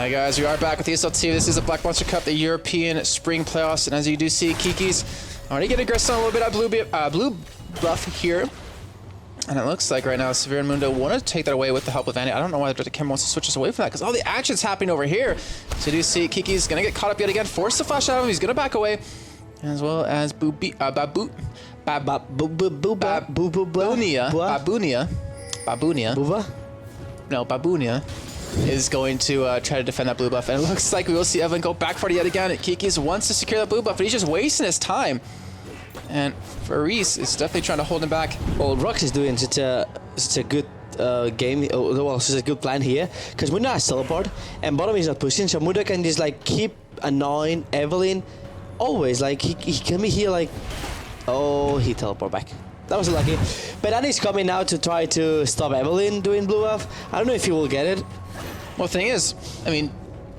Hi guys, we are back with ESL Team. This is the Black Monster Cup, the European Spring Playoffs, and as you do see, KI's already getting aggressive on a little bit of blue buff here. And it looks like right now Severe and Mundo want to take that away with the help of Annie. I don't know why the camera wants to switch us away from that, because all the action's happening over here. So you do see KI's going to get caught up yet again, force the flash out of him, he's going to back away. As well as Babunia is going to try to defend that blue buff. And it looks like we will see Evelyn go back for it yet again. KI's wants to secure that blue buff, but he's just wasting his time. And Faris is definitely trying to hold him back. Well, RoX is doing such a good game, well, such a good plan here, because Mundo has teleport, and bottom is not pushing, so Mundo can just like keep annoying Evelyn. Always, like, he can be here, like, oh, he teleport back. That was lucky. But Annie's coming now to try to stop Evelyn doing blue buff. I don't know if he will get it. Well, the thing is, I mean,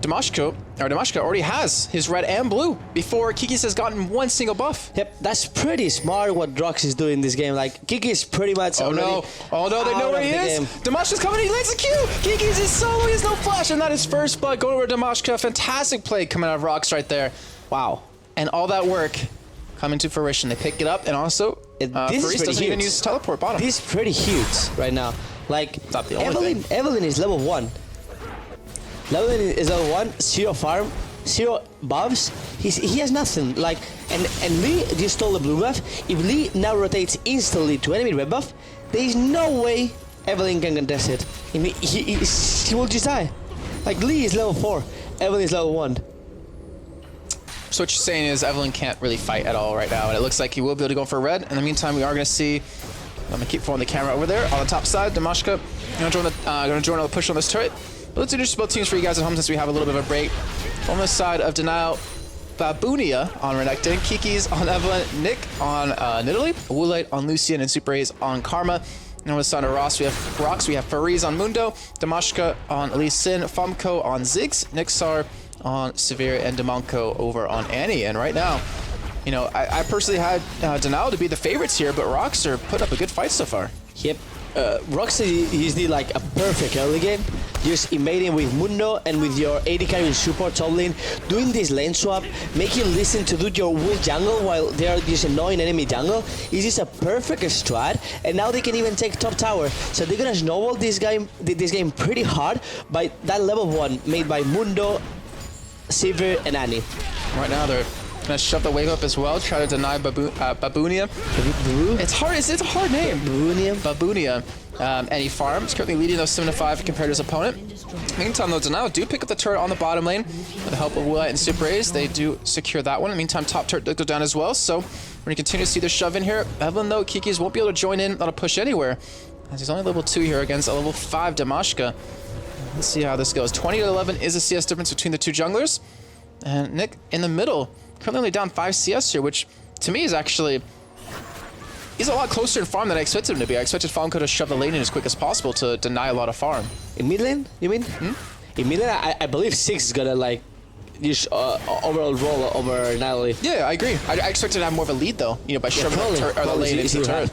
Damashko already has his red and blue before KI's has gotten one single buff. Yep, that's pretty smart what RoX is doing in this game. Like, KI's pretty much oh no, they know where he is. Damashko's coming, he lands the Q. KI's is solo, he has no flash, and that is first blood going over Damashko. Fantastic play coming out of RoX right there. Wow. And all that work coming to fruition. They pick it up, and also Faris doesn't even use teleport bottom. This is pretty huge right now. Like, Evelyn is level 1. Evelyn is level 1, 0 farm, 0 buffs. He has nothing. Like, and Lee just stole the blue buff. If Lee now rotates instantly to enemy red buff, there is no way Evelyn can contest it. He will just die. Like, Lee is level 4, Evelyn is level 1. So what you're saying is Evelyn can't really fight at all right now, and it looks like he will be able to go for red. In the meantime, we are going to see. I'm going to keep following the camera over there on the top side. Damashko going to join the push on this turret. But let's introduce both teams for you guys at home since we have a little bit of a break. On the side of Denial, Babunia on Renekton, KI's on Evelyn, Nick on Nidalee, Woolite on Lucian, and Super A's on Karma. And on the side of RoX, we have Faris on Mundo, Damashko on Lee Sin, Famco on Ziggs, Nixar on Severe, and Demonko over on Annie. And right now, you know, I personally had Denial to be the favorites here, but RoX are put up a good fight so far. Yep. RoX is the like a perfect early game, just invading with Mundo and with your AD carry support top lane, doing this lane swap, making listen to do your wool jungle while they are just annoying enemy jungle. Is just a perfect strat, and now they can even take top tower. So they're gonna snowball this game pretty hard by that level 1 made by Mundo, Sivir, and Annie. Right now they're gonna shove the wave up as well, try to deny Babunia. It's hard. It's a hard name. Babunia. And he farms, currently leading those 7-5 compared to his opponent. Meantime, though, Denial do pick up the turret on the bottom lane with the help of Woolite and Super A's. They do secure that one. In the meantime, top turret did go down as well. So we're gonna continue to see the shove in here. Evelyn, though, KI's won't be able to join in on a push anywhere, as he's only level 2 here against a level 5 Damashko. Let's see how this goes. 20 to 11 is a CS difference between the two junglers. And Nick in the middle, currently only down 5 CS here, which to me is actually, he's a lot closer in farm than I expected him to be. I expected Famco to shove the lane in as quick as possible to deny a lot of farm. In mid lane, you mean? In mid lane, I believe 6 is gonna like just overall roll over Nidalee. Yeah, I agree. I expected to have more of a lead though, you know, by shoving the lane into the turret.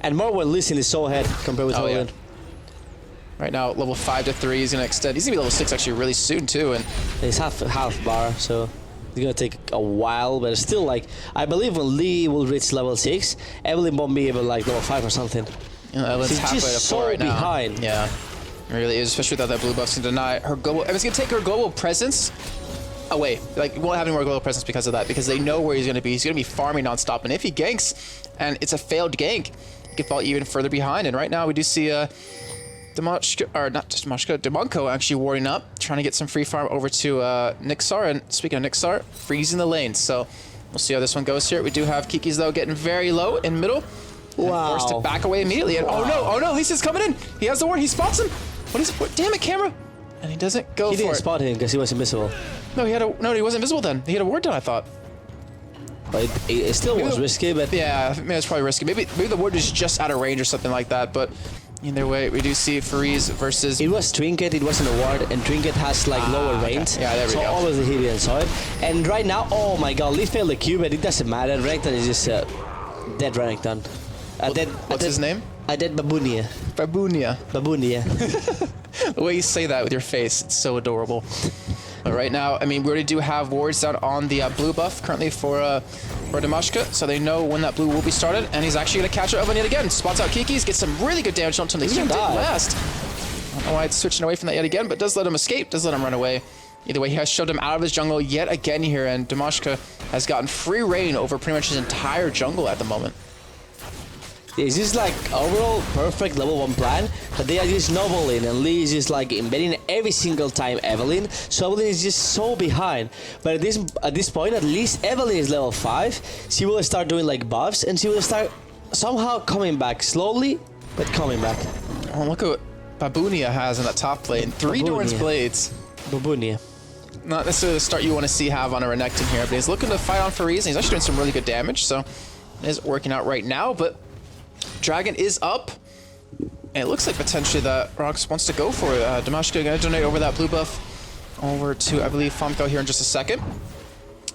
And more when Lee Sin is so ahead compared with Evelyn. Right now, level 5 to 3, he's gonna extend. He's gonna be level 6 actually really soon too, and it's half bar, so it's gonna take a while. But it's still like, I believe when Lee will reach level 6, Evelyn won't be even like level 5 or something. You know, Evelyn's halfway to 4 right now. Behind. Yeah, it really is, especially without that blue buff's gonna deny her global. And it's gonna take her global presence away. Like, won't have any more global presence because of that, because they know where he's gonna be. He's gonna be farming nonstop, and if he ganks, and it's a failed gank, he could fall even further behind. And right now, we do see Demonko actually warding up, trying to get some free farm over to Nixar. And speaking of Nixar, freezing the lane. So we'll see how this one goes here. We do have KI's though getting very low in middle. Wow. Forced to back away immediately. And oh no, Lisa's coming in. He has the ward, he spots him. Damn it, camera. And he doesn't go for it. He didn't spot him because he was invisible. No, he wasn't invisible then. He had a ward down, I thought. But it still was risky, but yeah, I mean, it's probably risky. Maybe the ward is just out of range or something like that, but either way, we do see Faris versus... It was Trinket, it wasn't a ward, and Trinket has like lower range. Okay. Yeah, there we go. So always the hit and saw it. And right now, oh my god, Lee failed the Q, but it doesn't matter. Renekton is just dead Renekton. What's his name? I did Babunia. Babunia. Babunia. The way you say that with your face, it's so adorable. But right now, I mean, we already do have wards down on the blue buff currently for Dimashka, so they know when that blue will be started, and he's actually going to catch Evelyn yet again. Spots out Kikis, gets some really good damage onto him. He did last. I don't know why it's switching away from that yet again, but does let him escape, does let him run away. Either way, he has shoved him out of his jungle yet again here, and Dimashka has gotten free reign over pretty much his entire jungle at the moment. This is like overall perfect level 1 plan, but they are just snowballing and Lee is just like embedding every single time Evelyn, so Evelyn is just so behind. But at this point, at least Evelyn is level 5, she will start doing like buffs and she will start somehow coming back, slowly, but coming back. Oh, look at what Babunia has in that top lane. 3 Doran's Blades. Babunia. Not necessarily the start you want to see have on a Renekton here, but he's looking to fight on Fariz, and he's actually doing some really good damage, so it is working out right now, but Dragon is up, and it looks like potentially that RoX wants to go for it. Dimashka going to donate over that blue buff over to, I believe, Famco here in just a second.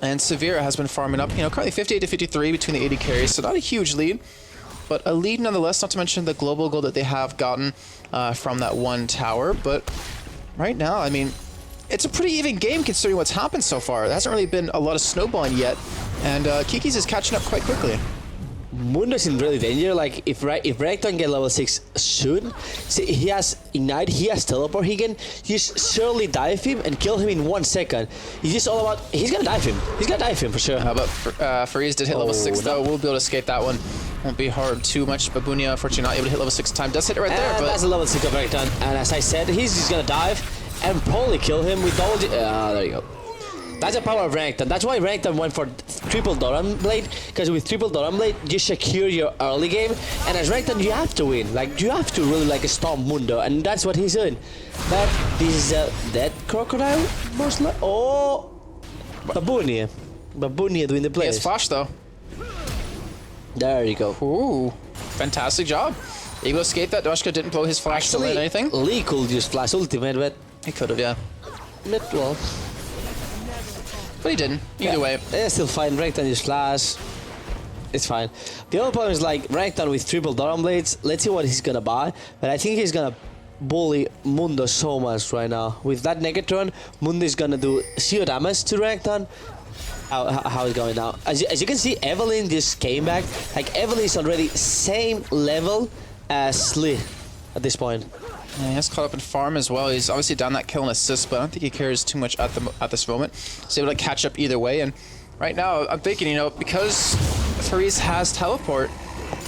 And Severa has been farming up, you know, currently 58 to 53 between the 80 carries, so not a huge lead, but a lead nonetheless, not to mention the global goal that they have gotten from that one tower. But right now, I mean, it's a pretty even game considering what's happened so far. There hasn't really been a lot of snowballing yet, and Kikis is catching up quite quickly. Mundo's in really danger. Like if Renekton get level 6 soon, see, he has Ignite, he has Teleport, he can just surely dive him and kill him in 1 second. He's just all about, he's gonna dive him. He's gonna dive him for sure. But Fariz did hit level 6 though. We'll be able to escape that one. Won't be hard too much. Babunia, unfortunately, not able to hit level 6 time. Does hit it right there, but that's a level 6 of Renekton. And as I said, he's just gonna dive and probably kill him with double. There you go. That's the power of Renekton. That's why Renekton went for triple Doran Blade, because with triple Doran Blade, you secure your early game, and as Renekton, you have to win. Like, you have to really like stomp Mundo, and that's what he's doing. But this is a dead crocodile, most likely. Oh, Babunia. Babunia doing the play. He has flash though. There you go. Ooh, fantastic job. Able to escape that. Dimashka didn't blow his flash to land anything. Lee could use flash ultimate, but he could have, yeah. Well. But he didn't. Either way. They're still fine. Renekton just flash. It's fine. The other problem is like Renekton with triple Doran Blades. Let's see what he's gonna buy. But I think he's gonna bully Mundo so much right now. With that Negatron, Mundo is gonna do 0 damage to Renekton. How is it going now? As you can see, Evelyn just came back. Like Evelyn is already same level as Lee at this point. Yeah, he has caught up in farm as well. He's obviously down that kill and assist, but I don't think he cares too much at this moment. He's able to catch up either way. And right now, I'm thinking, you know, because Fariz has teleport,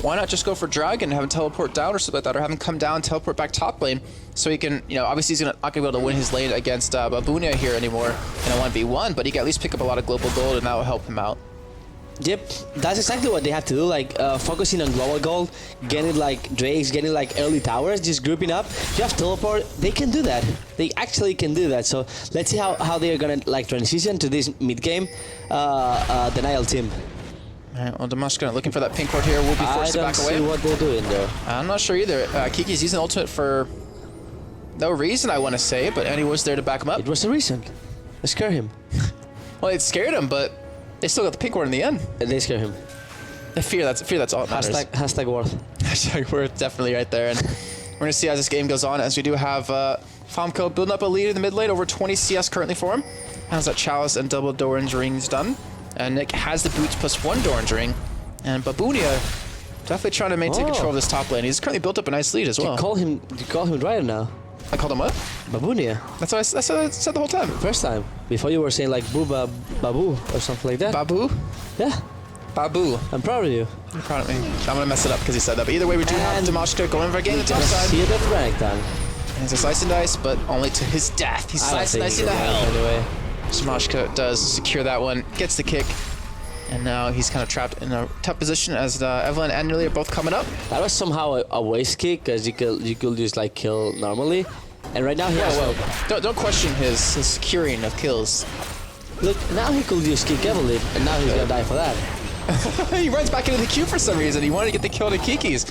why not just go for Dragon, have him teleport down or something like that, or have him come down, teleport back top lane, so he can, you know, obviously he's not going to be able to win his lane against Babunia here anymore in a 1v1, but he can at least pick up a lot of global gold, and that will help him out. Yep, that's exactly what they have to do, like focusing on global gold, getting like Drakes, getting like early towers, just grouping up. You have teleport, they can do that. They actually can do that, so let's see how they are gonna like transition to this mid-game denial team. Alright, well, Dimashka looking for that pink ward here. We'll be forced to back away. I don't see what they're doing there. I'm not sure either. Kiki's using ultimate for no reason, I want to say, but Annie was there to back him up. It was the reason. They scare him. Well, it scared him, but they still got the pink ward in the end. They scare him. Fear, that's all that matters. Hashtag worth. Hashtag worth, definitely right there. And we're going to see as this game goes on, as we do have Famco building up a lead in the mid lane, over 20 CS currently for him. Has that Chalice and double Doran's rings done. And Nick has the boots plus 1 Doran's ring. And Babunia definitely trying to maintain control of this top lane. He's currently built up a nice lead as well. You call him Drider now. I called him what? Babunia. That's what I said the whole time. First time. Before you were saying like Booba Babu or something like that. Babu? Yeah. Babu. I'm proud of you. You're proud of me. I'm gonna mess it up because he said that. But either way, we do have Dimashka going for a game on the top side. See it at Renekton. And it's a slice and dice, but only to his death. He's slicing and dicing to hell. Anyway. Dimashka does secure that one, gets the kick. And now he's kind of trapped in a tough position as Evelyn and Nili are both coming up. That was somehow a waste kick, because you could just like kill normally. And right now he has... Well, don't question his securing of kills. Look, now he could just kick Evelyn, and now he's gonna die for that. He runs back into the queue for some reason. He wanted to get the kill to Kiki's.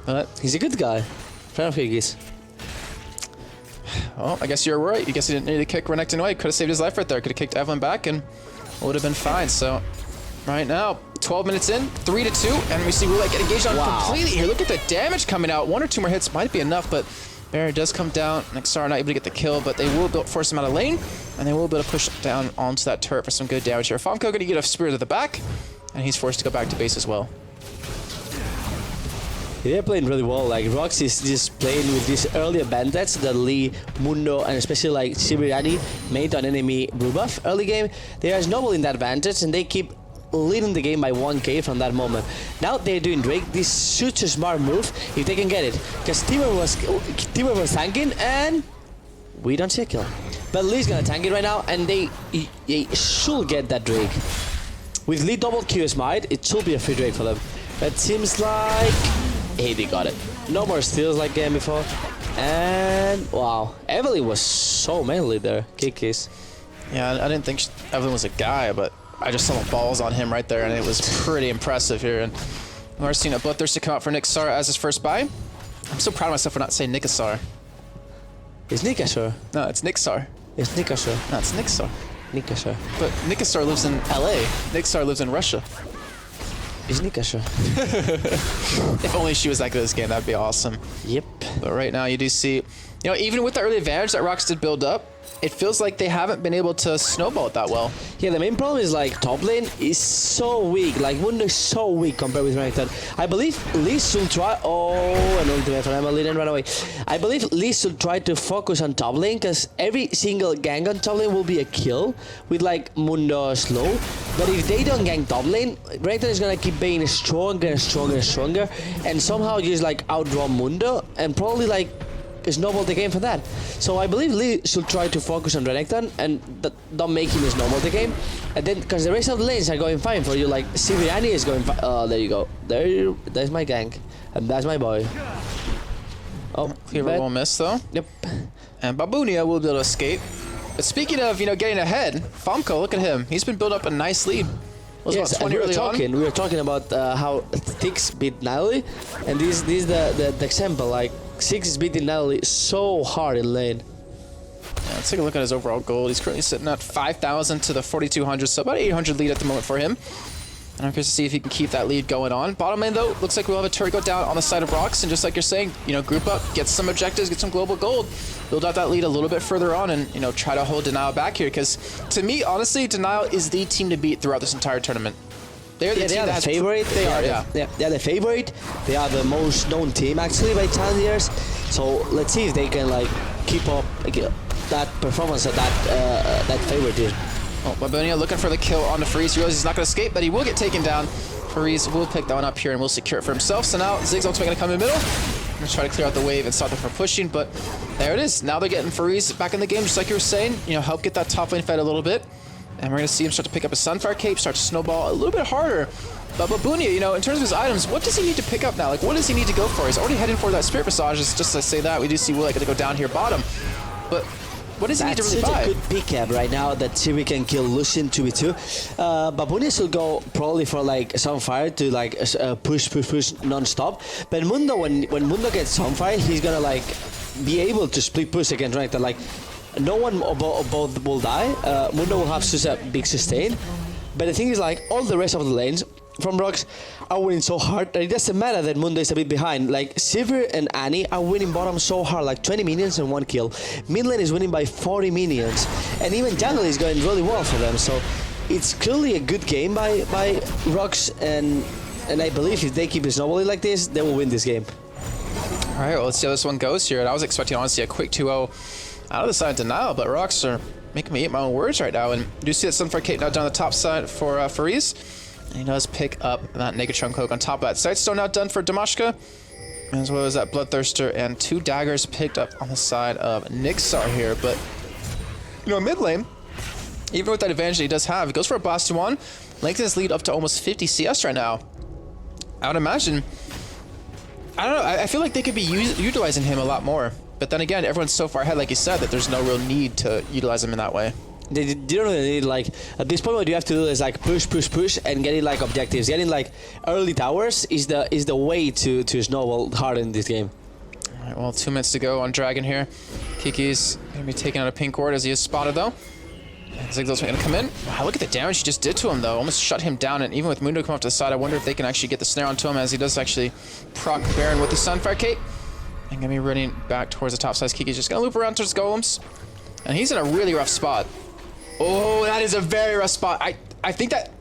But he's a good guy. Fan of Kiki's. Well, I guess you're right. I guess he didn't need to kick Renekton away. Could have saved his life right there. Could have kicked Evelyn back and would have been fine. So right now, 12 minutes in, 3-2, and we see Roulette get engaged on completely here. Look at the damage coming out. 1 or 2 more hits might be enough, but Barrier does come down. Nexar not able to get the kill, but they will force him out of lane, and they will be able to push down onto that turret for some good damage here. Famco going to get a spear to the back, and he's forced to go back to base as well. They're playing really well. Like RoX is just playing with these early advantage that Lee, Mundo, and especially like Sibirani made on enemy blue buff early game. They are snowballing that advantage, and they keep leading the game by 1k from that moment. Now they're doing Drake. This is such a smart move if they can get it, because Timur was tanking, and we don't see a kill. But Lee's gonna tank it right now, and they should get that Drake. With Lee double Q smite, it should be a free Drake for them. But seems like hey, they got it. No more steals like game before. And wow, Evelyn was so manly there. KIS. Yeah, I didn't think Evelyn was a guy, but I just saw the balls on him right there, and it was pretty impressive here. And we're seeing a Bloodthirster come out for Nixar as his first buy. I'm so proud of myself for not saying Nikasar. It's Nikasar. No, it's Nixar. It's Nikasar. No, it's Nixar. Nikasar. But Nikasar lives in LA. Nixar lives in Russia. It's Nikasar. If only she was that good at this game, that'd be awesome. Yep. But right now you do see, you know, even with the early advantage that RoX did build up, it feels like they haven't been able to snowball it that well. Yeah, the main problem is like top lane is so weak. Like Mundo is so weak compared with Renekton. I believe Lee should try. Oh, an ultimate from Emily and run away. I believe Lee should try to focus on top lane, because every single gank on top lane will be a kill with like Mundo slow. But if they don't gank top lane, Renekton is gonna keep being stronger and stronger and stronger, and somehow just like outrun Mundo and probably like snowball the game for that. So I believe Lee should try to focus on Renekton and don't make him snowball the game. And then, because the rest of the lanes are going fine for you, like Siviriani is going fine. Oh, there you go. There's my gank. And that's my boy. Oh, Cleaver will miss though. Yep. And Babunia will be able to escape. But speaking of, you know, getting ahead, Famco, look at him. He's been built up a nice lead. Was yes, about 20 early on. We were talking about how Six beat Natalie, and this is the example. Like Six is beating Natalie so hard in lane. Yeah, let's take a look at his overall gold. He's currently sitting at 5,000 to the 4,200, so about 800 lead at the moment for him. And I'm curious to see if he can keep that lead going on. Bottom lane though, looks like we'll have a turret go down on the side of RoX, and just like you're saying, you know, group up, get some objectives, get some global gold, build out that lead a little bit further on, and, you know, try to hold Denial back here, because to me, honestly, Denial is the team to beat throughout this entire tournament. They're the team that favorite. They are the favorite. They are the most known team actually by challengers. So let's see if they can like keep up that performance of that favorite team. Oh, Babunia looking for the kill on the Freeze. He realizes he's not going to escape, but he will get taken down. Freeze will pick that one up here and will secure it for himself. So now Ziggs ultimately going to come in the middle. I'm going to try to clear out the wave and stop them from pushing, but there it is. Now they're getting Freeze back in the game, just like you were saying. You know, help get that top lane fed a little bit. And we're going to see him start to pick up a Sunfire Cape, start to snowball a little bit harder. But Babunia, you know, in terms of his items, what does he need to pick up now? Like, what does he need to go for? He's already heading for that Spirit Visage, just to say that. We do see Will going to go down here bottom. But what does he need to really buy? That's such a good pickup right now that Siri can kill Lucian 2v2. Babunia will go probably for like Sunfire to like push non-stop. But Mundo, when Mundo gets Sunfire, he's gonna like be able to split push against Renekton. Like, no one both will die. Mundo will have such a big sustain. But the thing is, like, all the rest of the lanes from RoX are winning so hard that it doesn't matter that Mundo is a bit behind. Like, Sivir and Annie are winning bottom so hard, like 20 minions and 1 kill. Mid lane is winning by 40 minions. And even jungle is going really well for them. So it's clearly a good game by RoX, and I believe if they keep snowballing like this, they will win this game. All right, well, let's see how this one goes here. And I was expecting, honestly, a quick 2-0 out of the side of Denial, but RoX are making me eat my own words right now. And you do see that Sunfire Cape now down the top side for Fariz. And he does pick up that Negatron Cloak on top of that. Sightstone now done for Damashka, as well as that Bloodthirster, and 2 daggers picked up on the side of Nixar here. But, you know, mid lane, even with that advantage that he does have, he goes for a Blast 1, lengthens his lead up to almost 50 CS right now. I would imagine, I don't know, I feel like they could be utilizing him a lot more. But then again, everyone's so far ahead, like you said, that there's no real need to utilize him in that way. They don't really need, like, at this point what you have to do is like push and getting like objectives. Getting like early towers is the way to snowball hard in this game. All right, well, 2 minutes to go on Dragon here. Kiki's gonna be taking out a pink ward as he is spotted though. Zigzag's gonna come in. Wow, look at the damage he just did to him though. Almost shut him down, and even with Mundo coming off to the side, I wonder if they can actually get the snare onto him, as he does actually proc Baron with the Sunfire Cape. And gonna be running back towards the top side. KI's just gonna loop around towards golems. And he's in a really rough spot. Oh, that is a very rough spot. I think that...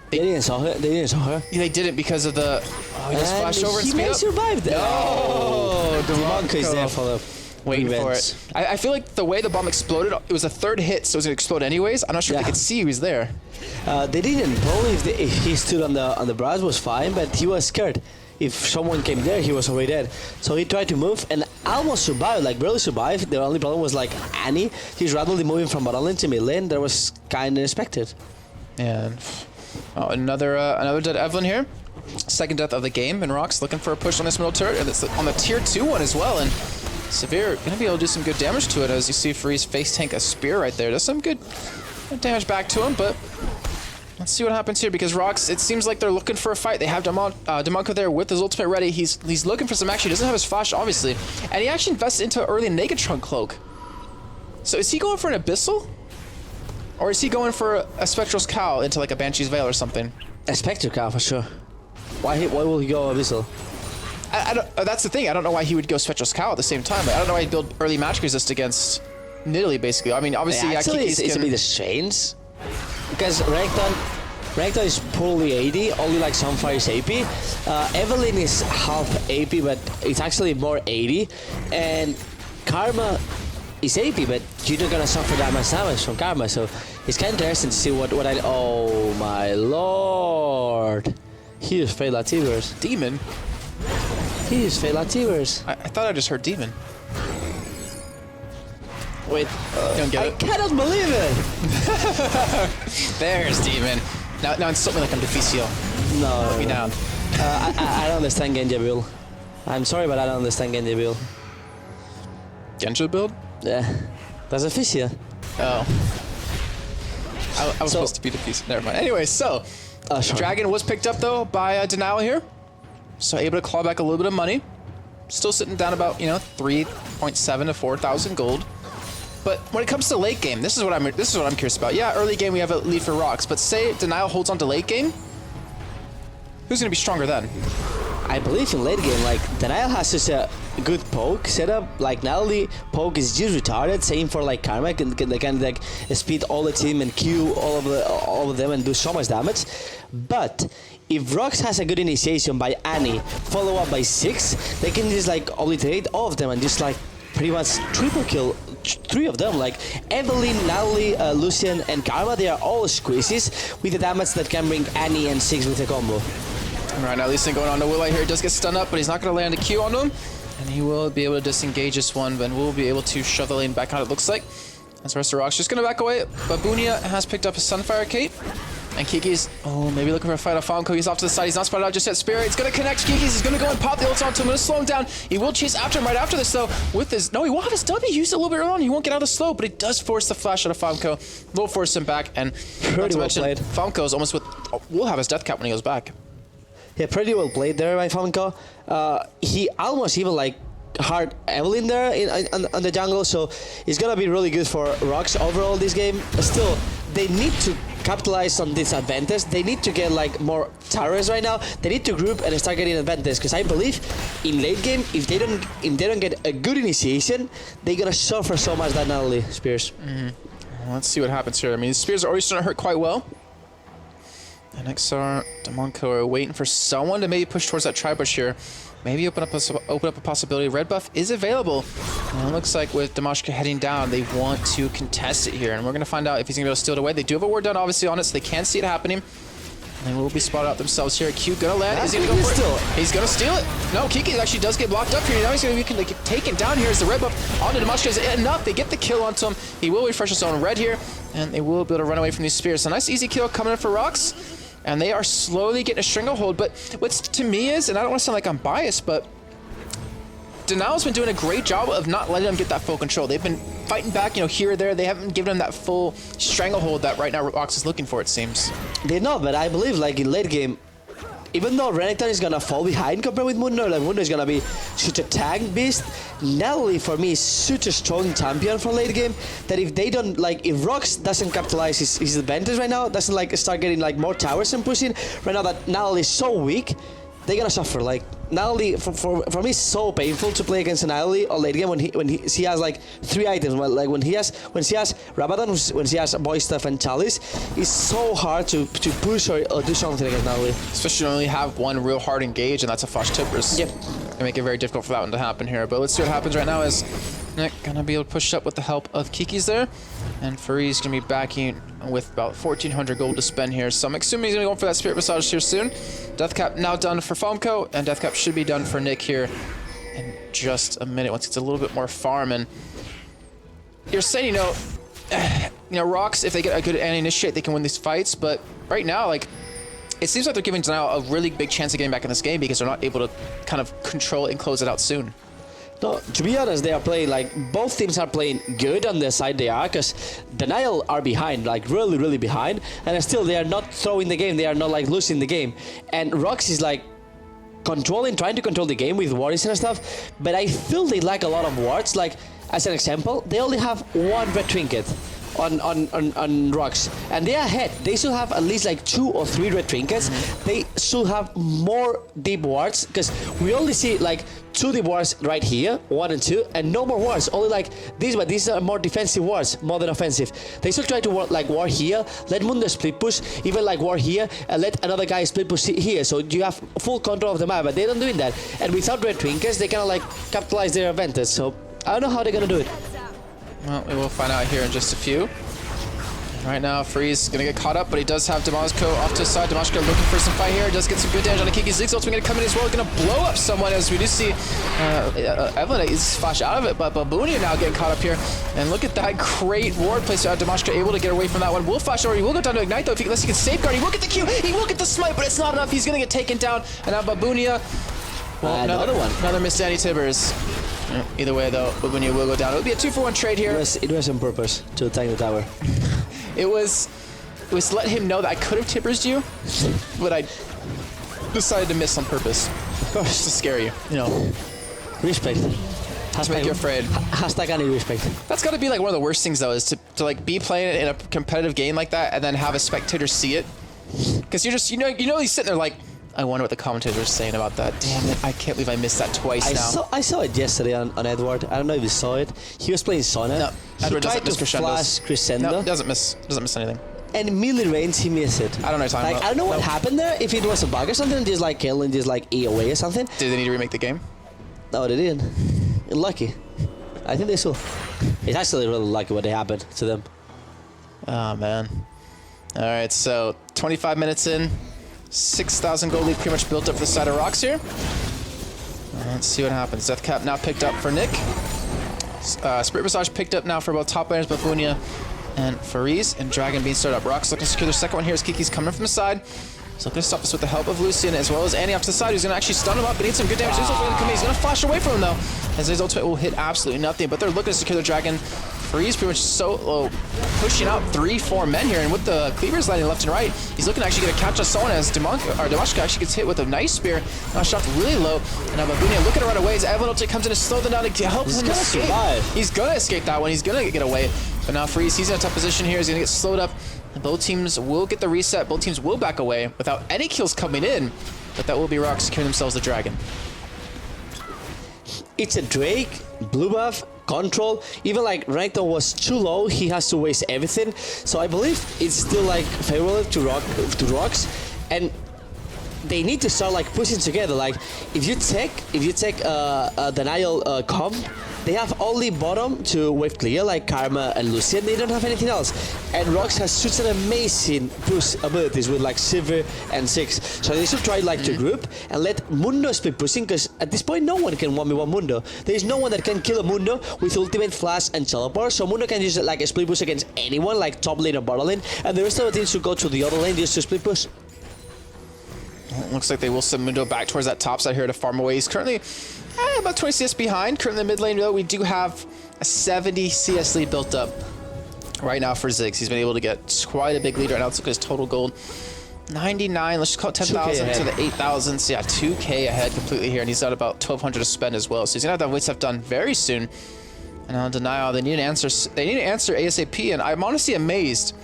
They didn't saw her. They didn't saw her. They didn't because of the... Oh, he just flashed over and he speed may up. survive that. Oh, Demonko is there for the waiting for it. I feel like the way the bomb exploded, it was a third hit, so it was gonna explode anyways. I'm not sure if they could see he was there. They didn't. Probably if he stood on the brass was fine, but he was scared. If someone came there, he was already dead. So he tried to move and almost survived, like barely survived. The only problem was like Annie. He's randomly moving from bottom lane to mid lane. That was kind of expected. And another dead Evelyn here. Second death of the game, and RoX looking for a push on this middle turret, and it's on the tier 2 one as well. And Severe gonna be able to do some good damage to it, as you see Freeze face tank a spear right there. Does some good damage back to him, but let's see what happens here, because RoX, it seems like they're looking for a fight. They have Demonko there with his ultimate ready. He's looking for some action. He doesn't have his flash, obviously, and he actually invested into early Negatron cloak. So is he going for an Abyssal? Or is he going for a Spectral's Cowl into like a Banshee's Veil or something? A Spectre Cowl for sure. Why will he go Abyssal? I don't, that's the thing. I don't know why he would go Spectral's Cowl at the same time. Like, I don't know why he'd build early match resist against Nidalee, basically. I mean, obviously, actually, it's a bit strange. Because Renekton is poorly AD, only like Sunfire is AP. Evelyn is half AP, but it's actually more AD. And Karma is AP, but you're not gonna suffer that much damage from Karma. So it's kind of interesting to see what I... Oh my lord. He is fail Lativers. Demon? He is fail Lativers. I thought I just heard Demon. Wait, don't get I cannot believe it! There's Demon. Now insult me like I'm Deficio. No. Put me down. I don't understand Genja build. I'm sorry, but I don't understand Genja build. Genja build? Yeah. That's Deficio. Oh. I was supposed to be Deficio. Never mind. Anyway, so... Dragon was picked up, though, by Denial here. So able to claw back a little bit of money. Still sitting down about, 3.7 to 4,000 gold. But when it comes to late game, this is what I'm curious about. Yeah, early game we have a lead for RoX, but say Denial holds on to late game, who's gonna be stronger then? I believe in late game, like Denial has such a good poke setup. Like not only poke is just retarded, same for like Karma, they can like speed all the team and Q all of them and do so much damage. But if RoX has a good initiation by Annie, follow up by 6, they can just like obliterate all of them and just like pretty much triple kill 3 of them. Like Evelyn, Natalie, Lucian, and Karma, they are all squeezes with the damage that can bring Annie and 6 with a combo. Right now, Lucian going on to Will here. He does get stunned up, but he's not going to land a Q on him. And he will be able to disengage this one, but will be able to shove the lane back out, it looks like. As the rest of RoX just going to back away. Babunia has picked up his Sunfire Cape. And Kiki's, maybe looking for a fight off Falco. He's off to the side. He's not spotted out just yet. Spirit, it's going to connect Kiki's. He's going to go and pop the ult onto him. Going to slow him down. He will chase after him right after this, though. With his... No, he will have his W. He used it a little bit early on. He won't get out of the slow, but he does force the flash out of Falco. Will force him back. And pretty well played. Falco's almost with... will have his death cap when he goes back. Yeah, pretty well played there by Falco. He almost even like hard Evelyn there on the jungle, so it's gonna be really good for RoX overall this game. Still, they need to capitalize on this advantage. They need to get like more towers right now. They need to group and start getting advantage, because I believe in late game, if they don't get a good initiation, they're gonna suffer so much that Natalie Spears. Well, let's see what happens here. I mean, Spears are already starting to hurt quite well. And XR, Demonko are waiting for someone to maybe push towards that tri-bush here. Maybe open up a possibility. Red buff is available. And it looks like with Damashka heading down, they want to contest it here. And we're going to find out if he's going to be able to steal it away. They do have a ward down, obviously, on it, so they can see it happening. And they will be spotted out themselves here. Q going to land. Is he going to go for it? He's going to steal it. No, Kiki actually does get blocked up here. Now he's going to be taken down here as the red buff onto Damashka is enough. They get the kill onto him. He will refresh his own red here. And they will be able to run away from these spears. So nice easy kill coming in for RoX. And they are slowly getting a stranglehold. But what's to me is, and I don't want to sound like I'm biased, but Denial's been doing a great job of not letting them get that full control. They've been fighting back, here or there. They haven't given them that full stranglehold that right now RoX is looking for, it seems. They're not, but I believe like in late game, even though Renekton is gonna fall behind compared with Mundo, like Mundo is gonna be such a tank beast, Natalie for me is such a strong champion for late game that if they don't, like, if RoX doesn't capitalize his advantage right now, doesn't like start getting like more towers and pushing, right now that Natalie is so weak, they're gonna suffer. Like Nidalee for me, it's so painful to play against an Nidalee or late game when she has like 3 items. Like when she has Rabadon, when she has Boy Stuff and Chalice, it's so hard to push or do something against Nidalee. Especially when you only have one real hard engage, and that's a Flash Tippers. Yep. It make it very difficult for that one to happen here. But let's see what happens right now. Is Nick gonna be able to push up with the help of Kiki's there, and Faree's gonna be backing with about 1,400 gold to spend here. So I'm assuming he's gonna go for that Spirit Massage here soon. Deathcap now done for Foamco, and Deathcap should be done for Nick here in just a minute once it's a little bit more farm. And you're saying, RoX, if they get a good anti-initiate, they can win these fights. But right now, like, it seems like they're giving Denial a really big chance of getting back in this game because they're not able to kind of control and close it out soon. No, to be honest, they are playing, like, both teams are playing good on the side they are, because Denial are behind, like, really, really behind, and still they are not throwing the game, they are not, like, losing the game. And RoX is, like, trying to control the game with wards and stuff, but I feel they lack a lot of wards. Like, as an example, they only have 1 red trinket on RoX, and they are ahead. They should have at least like 2 or 3 red trinkets. They should have more deep wards, because we only see like 2 deep wards right here, 1 and 2, and no more wards. Only like these, but these are more defensive wards more than offensive. They should try to ward here, let Mundo split push, even like ward here, and let another guy split push here, so you have full control of the map. But they're not doing that, and without red trinkets, they kind of like capitalize their advantage. So I don't know how they're gonna do it. Well, we will find out here in just a few. Right now, Freeze gonna get caught up, but he does have Damasco off to his side. Damasco looking for some fight here. Does get some good damage on the Kiki. Ziggs ultimate gonna come in as well. Gonna blow up someone, as we do see Evelyn is flash out of it, but Baboonia now getting caught up here. And look at that great ward place out. Damasco able to get away from that one. Will flash over. He will go down to Ignite though, unless he can safeguard. He will get the Q. He will get the smite, but it's not enough. He's gonna get taken down. And now Baboonia. Well, another missed Anti-Tibbers. Either way, though, Baboonia will go down. It would be a 2-for-1 trade here. It was on purpose to attack the tower. It was let him know that I could have Tibbers you, but I decided to miss on purpose. Just to scare you, Respect. To make you afraid. Hashtag any respect. That's got to be like one of the worst things, though, is to like be playing in a competitive game like that and then have a spectator see it. Because you're just, he's sitting there like, I wonder what the commentators are saying about that. Damn it, I can't believe I missed that twice now. I saw it yesterday on Edward. I don't know if you saw it. He was playing Sona. No, Edward doesn't miss crescendos. Flash crescendo. No, doesn't miss anything. And melee range, he missed it. I don't know what you're talking about. I don't know what happened there. If it was a bug or something, just like kill and just like E away or something. Did they need to remake the game? No, they didn't. Lucky. I think they should. It's actually really lucky what happened to them. Oh, man. All right, so 25 minutes in. 6,000 gold lead pretty much built up for the side of RoX here. Let's see what happens. Deathcap now picked up for Nick. Spirit Massage picked up now for both top laners, Baboonia and Fareeze. And Dragon Bean started up. RoX looking to secure their second one here as Kiki's coming from the side. So looking to stop this with the help of Lucian as well as Annie off to the side, who's going to actually stun him up, but needs some good damage. His ultimate come in. He's going to flash away from him though, as his ultimate will hit absolutely nothing. But they're looking to secure the Dragon. Fareeze pretty much solo pushing out 3-4 men here, and with the cleavers landing left and right, he's looking to actually get a catch on someone as Damashka actually gets hit with a nice spear. Now shot really low, and now Baboonia looking to run away as Evelyn ultimate comes in to slow them down to help him escape. He's gonna escape that one. He's gonna get away, but now Fareeze, he's in a tough position here. He's gonna get slowed up. And both teams will get the reset. Both teams will back away without any kills coming in, but that will be RoX securing themselves the Dragon. It's a Drake, blue buff, control. Even like Renekton was too low, he has to waste everything. So I believe it's still like favorable to RoX, and they need to start like pushing together. Like if you take Denial comp, they have only bottom to wave clear like Karma and Lucian. They don't have anything else. And RoX has such an amazing push abilities with like Sivir and Six. So they should try like to group and let Mundo split pushing, because at this point no one can 1v1 Mundo. There is no one that can kill a Mundo with ultimate, flash and teleport. So Mundo can use like a split push against anyone, like top lane or bottom lane, and the rest of the teams should go to the other lane just to split push. Well, looks like they will send Mundo back towards that top side here to farm away. He's currently about 20 CS behind. Currently in the mid lane, though, we do have a 70 CS lead built up right now for Ziggs. He's been able to get quite a big lead right now. Let's look at his total gold. 99, let's just call it 10,000 to the 8,000. So yeah, 2K ahead completely here, and he's got about 1,200 to spend as well. So he's gonna have that weight stuff done very soon. And on Denial, they need an answer. They need an answer ASAP, and I'm honestly amazed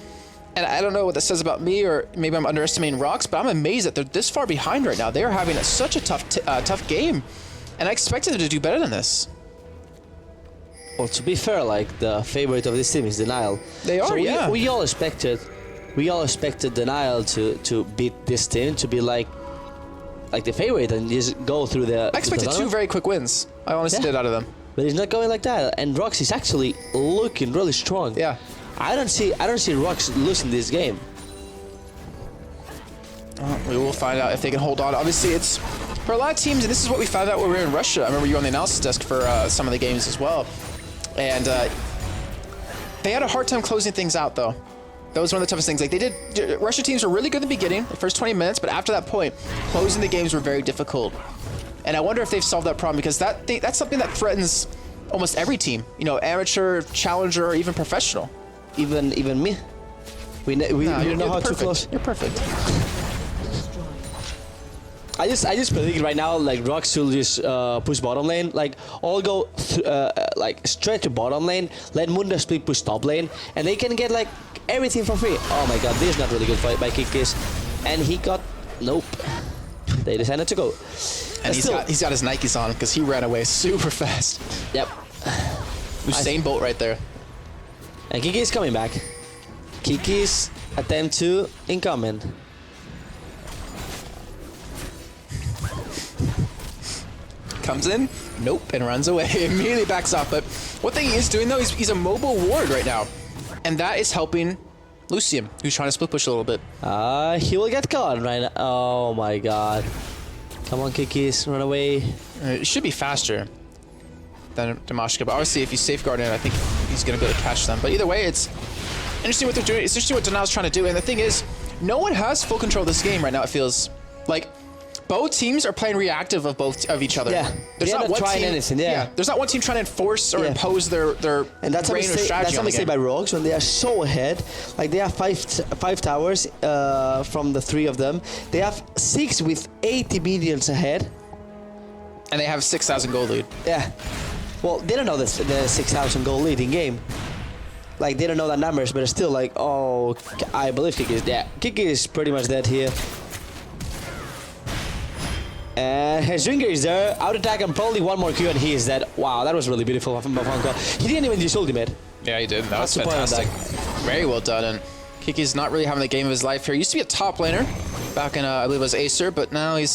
And I don't know what that says about me, or maybe I'm underestimating RoX, but I'm amazed that they're this far behind right now. They are having such a tough game, and I expected them to do better than this. Well, to be fair, like, the favorite of this team is Denial. They are, so yeah. We all expected Denial to beat this team, to be like the favorite and just go through the. I expected two very quick wins. I honestly did out of them. But it's not going like that, and RoX is actually looking really strong. Yeah. I don't see RoX losing this game. We will find out if they can hold on. Obviously, it's for a lot of teams, and this is what we found out when we were in Russia. I remember you were on the analysis desk for some of the games as well, and they had a hard time closing things out, though. That was one of the toughest things. Like, Russia teams were really good in the beginning, the first 20 minutes, but after that point, closing the games were very difficult. And I wonder if they've solved that problem, because that's something that threatens almost every team. You know, amateur, challenger, or even professional. Even me. We know how to close. You're perfect. I just predict right now, like, RoX will just push bottom lane, like, all go like straight to bottom lane, let Mundo split push top lane, and they can get like everything for free. Oh my god, this is not really good fight by KIS, and he got nope. They decided to go. And he's got his Nikes on because he ran away super fast. Yep. Usain Bolt right there. And KIS coming back. KIS attempt to incoming. Comes in, nope, and runs away. Immediately backs off. But one thing he is doing, though, he's a mobile ward right now. And that is helping Lucian, who's trying to split push a little bit. He will get caught right now. Oh my god. Come on, KIS, run away. It should be faster than Damashka, but obviously if he's safeguarding it, I think he's going to be able to catch them. But either way, it's interesting what they're doing. It's interesting what Denial's trying to do. And the thing is, no one has full control of this game right now, it feels like. Both teams are playing reactive of each other. Yeah, there's not one trying team, anything. Yeah, there's not one team trying to enforce or impose their and that's reign or strategy. That's how we say by RoX when they are so ahead. Like, they have five towers from the three of them. They have 6 with 80 minions ahead, and they have 6,000 gold lead. Yeah, well, they don't know the 6,000 gold lead in game. Like, they don't know that numbers, but it's still like, oh, I believe KIS is dead. KIS is pretty much dead here. And his Ringer is there, out attack and probably one more Q and he is dead. Wow, that was really beautiful from Bafanko. He didn't even use ultimate. Yeah, he did. That was fantastic. Very well done. And KIS not really having the game of his life here. He used to be a top laner back in, I believe it was Acer, but now he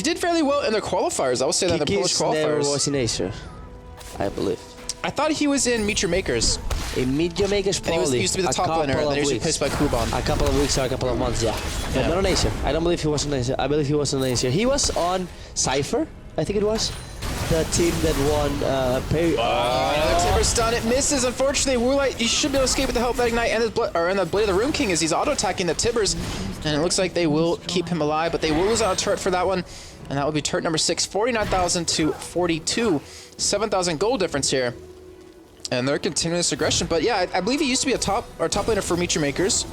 did fairly well in the qualifiers. I will say that in the Polish qualifiers. Never was in Acer, I believe. I thought he was in Meet Your Makers. In Meet Your Makers, probably. And he used to be the top laner, and then he was replaced by Kuban. A couple of weeks or a couple of months, yeah. But not on Acer. I don't believe he was on Acer. I believe he was on Acer. He was on Cypher, I think it was. The team that won another Timber stun. It misses, unfortunately. Woolite, he should be able to escape with the help of that Ignite and the Blade of the Rune King as he's auto-attacking the Tibbers. And it looks like they will keep him alive, but they will lose out a turret for that one. And that will be turret number 6, 49,000 to 42. 7,000 gold difference here. And they're continuing this aggression. But yeah, I believe he used to be a top laner for Meet Your Makers.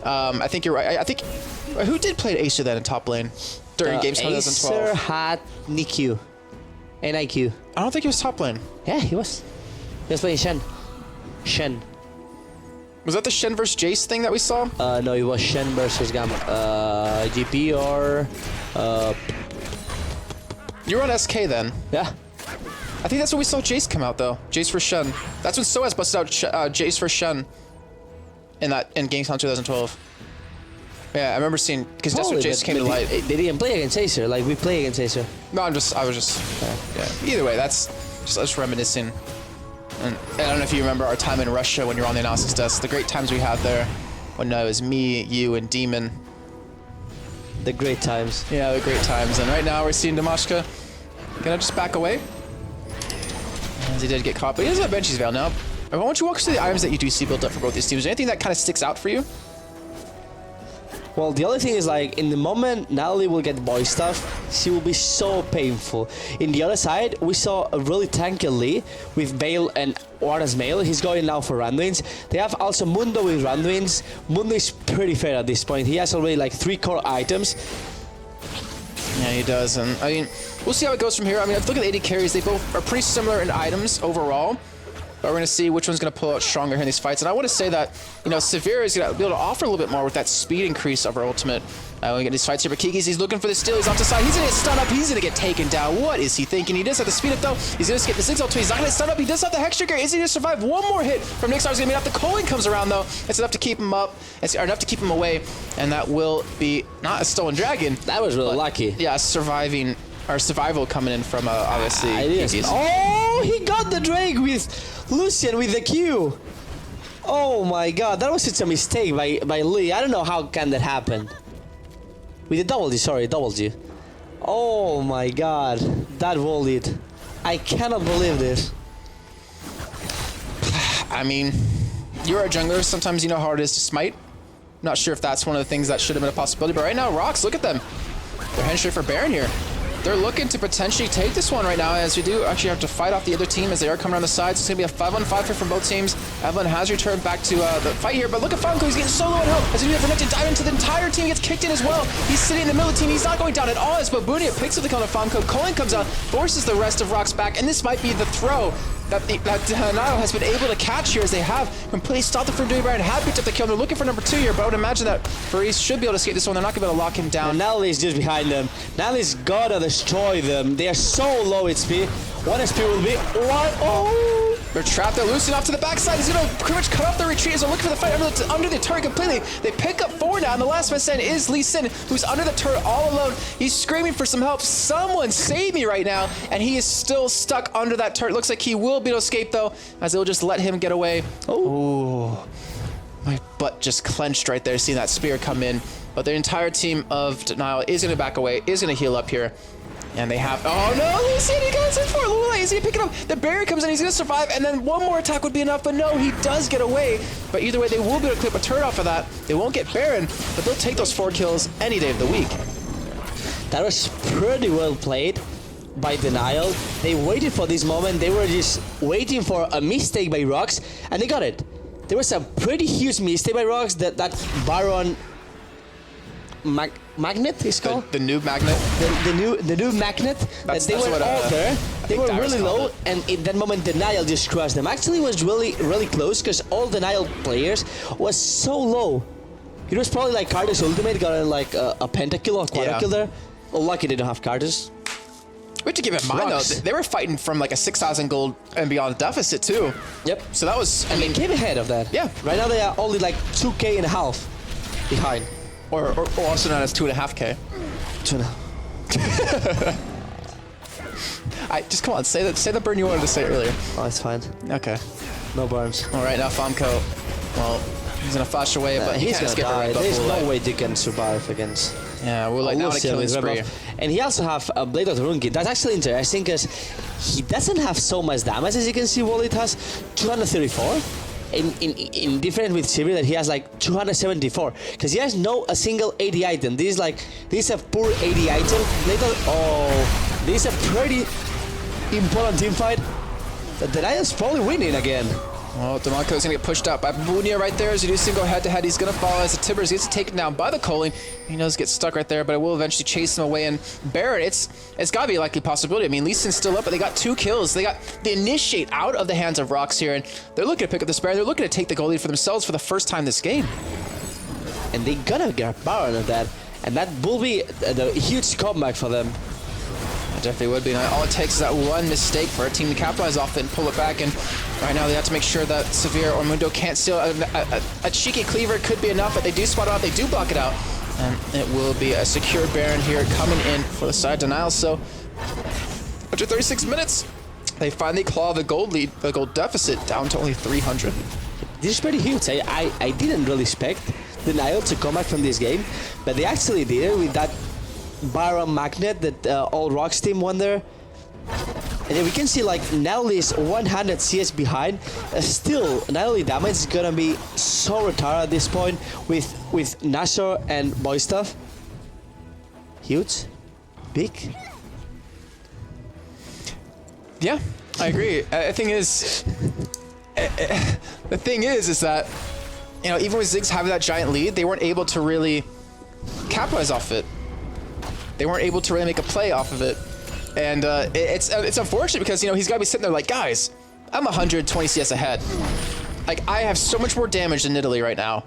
I think you're right. I think who did play Acer then in top lane during games 2012? Acer had NIQ. NIQ. I don't think he was top lane. Yeah, he was. He was playing Shen. Shen. Was that the Shen versus Jace thing that we saw? No, it was Shen versus Gamma. GP or... You were on SK then? Yeah. I think that's when we saw Jace come out, though. Jace for Shen. That's when Soaz busted out Jace for Shen in GameCon 2012. Yeah, I remember seeing, because that's when Jace came to light. They didn't play against Acer, like we play against Acer. No, I was just, yeah. Either way, that's just reminiscing. And I don't know if you remember our time in Russia when you were on the analysis desk, the great times we had there when it was me, you, and Demon. The great times. Yeah, the great times. And right now we're seeing Damashka gonna just back away. As he did get caught, but he doesn't have Banshee's Veil now. Why don't you walk us through the items that you do see built up for both these teams? Is there anything that kind of sticks out for you? Well, the other thing is, like, in the moment Natalie will get boy stuff, she will be so painful. In the other side, we saw a really tanky Lee with Bale and Warda's Mail. He's going now for Randuins. They have also Mundo with Randuins. Mundo is pretty fair at this point. He has already like 3 core items. Yeah, he does, and I mean, we'll see how it goes from here. I mean, if you look at the AD carries, they both are pretty similar in items overall. but we're going to see which one's going to pull out stronger here in these fights. And I want to say that, you know, Severe is going to be able to offer a little bit more with that speed increase of our ultimate. When we get these fights here, but Kiki's, he's looking for the steal. He's off to the side. He's going to get stunned up. He's going to get taken down. What is he thinking? He does have the speed up, though. He's going to skip the Zigzag too. He's not going to get stunned up. He does have the Hex Trigger. Is he going to survive one more hit from Nixar? He's going to be up. The Culling comes around, though. It's enough to keep him up. It's enough to keep him away. And that will be not a Stolen Dragon. That was really lucky. Yeah, survival coming in from, obviously, Kiki's. Oh, he got the Drake with Lucian with the Q. Oh, my God. That was such a mistake by Lee. I don't know how can that happen. With the double G, sorry, double G. Oh my God, that wall lead. I cannot believe this. I mean, you're a jungler, sometimes you know how hard it is to smite. Not sure if that's one of the things that should have been a possibility, but right now, RoX, look at them. They're heading straight for Baron here. They're looking to potentially take this one right now, as we do actually have to fight off the other team as they are coming around the sides. It's going to be a 5-on-5 here from both teams. Evelyn has returned back to the fight here, but look at Funko. He's getting so low on health. As he does to dive into the entire team, gets kicked in as well. He's sitting in the middle of the team. He's not going down at all as Babunia picks up the kill on Funko. Culling comes out, forces the rest of RoX back, and this might be the throw that Denial has been able to catch here, as they have completely stopped the from doing Baron, have picked up the kill. They're looking for number 2 here, but I would imagine that Faris should be able to escape this one. They're not going to be able to lock him down. And Nally's just behind them. Nally's gotta destroy them. They are so low HP. 1 SP will be what? Oh! They're trapped. They're loosing off to the backside. He's going to pretty much cut off the retreat as they're looking for the fight under the turret completely. They pick up 4 now, and the last man standing is Lee Sin, who's under the turret all alone. He's screaming for some help. Someone save me right now, and he is still stuck under that turret. Looks like he will be able to escape, though, as they'll just let him get away. Oh, my butt just clenched right there, seeing that spear come in. But the entire team of Denial is going to back away, is going to heal up here. And they have, oh no, Lucian, he got sent for it. Lula, he's gonna pick it up. The barrier comes in, he's gonna survive, and then one more attack would be enough, but no, he does get away. But either way, they will be able to clip a turret off of that. They won't get Baron, but they'll take those 4 kills any day of the week. That was pretty well played by Denial. They waited for this moment. They were just waiting for a mistake by RoX, and they got it. There was a pretty huge mistake by RoX that Baron magnet is called? The noob magnet? The new magnet. They were all there. They were really low, and in that moment Denial just crushed them. Actually, it was really close, because all Denial players was so low. It was probably like Carter's ultimate got like a pentakill or quadra-kill there. Well, lucky they don't have Carter's. We have to keep in mind, though, they were fighting from like a 6,000 gold and beyond deficit, too. Yep. So that was, I mean, came ahead of that. Yeah. Right now they are only like 2K and a half behind. Or also known as 2.5K. 2.5. Just come on, say the burn you wanted to say earlier. Oh, it's fine. Okay. No burns. All right, now Famco. Well, he's gonna flash away, but he's can't gonna die. There's no life. way they can survive against. Yeah, we're like now on a killing spree. And he also have a Blade of the Rune Kit. That's actually interesting, because he doesn't have so much damage, as you can see. Wallet has 234. In different with Sivir, that he has like 274, because he has a single 80 item. This is a poor 80 item. This is a pretty important team fight. The Denial's probably winning again. Well, DeMarco is going to get pushed out by Babunia right there. As Zedusin go head-to-head, he's going to fall as the Tibbers gets taken down by the Culling. He knows he gets stuck right there, but it will eventually chase him away. And Baron, it's got to be a likely possibility. I mean, Lee Sin's still up, but they got 2 kills. They got the initiate out of the hands of RoX here, and they're looking to pick up this Baron. They're looking to take the goal lead for themselves for the first time this game. And they're going to get Baron of that, and that will be a huge comeback for them. Definitely would be. All it takes is that one mistake for a team to capitalize off it and pull it back. And right now they have to make sure that Severe or Mundo can't steal. A cheeky cleaver could be enough, but they do spot it out. They do block it out. And it will be a secure Baron here coming in for the side Denial. So after 36 minutes, they finally claw the gold lead, the gold deficit down to only 300. This is pretty huge. I didn't really expect Denial to come back from this game, but they actually did it with that Baron magnet that all RoX team won there. And then we can see like Nelly's 100 CS behind. Still, Nelly damage is gonna be so retarded at this point with Nashor and Boy Stuff. Huge, big. Yeah, I agree. The thing is that, you know, even with Ziggs having that giant lead, they weren't able to really capitalize off it. They weren't able to really make a play off of it. And it's unfortunate because, you know, he's got to be sitting there like, guys, I'm 120 CS ahead. Like, I have so much more damage than Italy right now.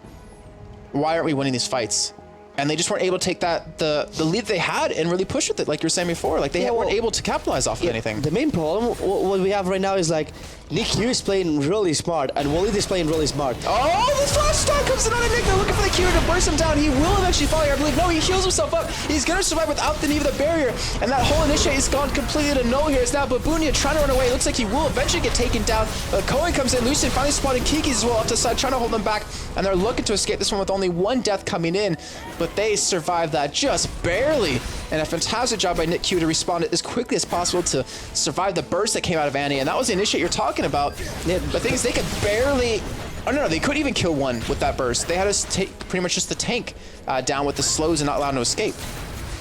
Why aren't we winning these fights? And they just weren't able to take the lead they had and really push with it, like you were saying before. Like, they weren't able to capitalize off of anything. The main problem, what we have right now is like, Nick here is playing really smart, and Walid is playing really smart. Oh, the flash stun comes in on Nick. They're looking for the Q to burst him down. He will eventually fall here, I believe. No, he heals himself up. He's going to survive without the need of the barrier. And that whole initiate is gone completely to null here. It's now Babunia trying to run away. It looks like he will eventually get taken down. Cohen comes in. Lucian finally spotting Kiki's as well off to the side, trying to hold them back. And they're looking to escape this one with only one death coming in. But they survived that just barely. And a fantastic job by Nick Q to respond as quickly as possible to survive the burst that came out of Annie. And that was the initiate you're talking about. Yeah, the thing is, they could barely... Oh, no, they couldn't even kill one with that burst. They had to take pretty much just the tank down with the slows and not allow him to escape.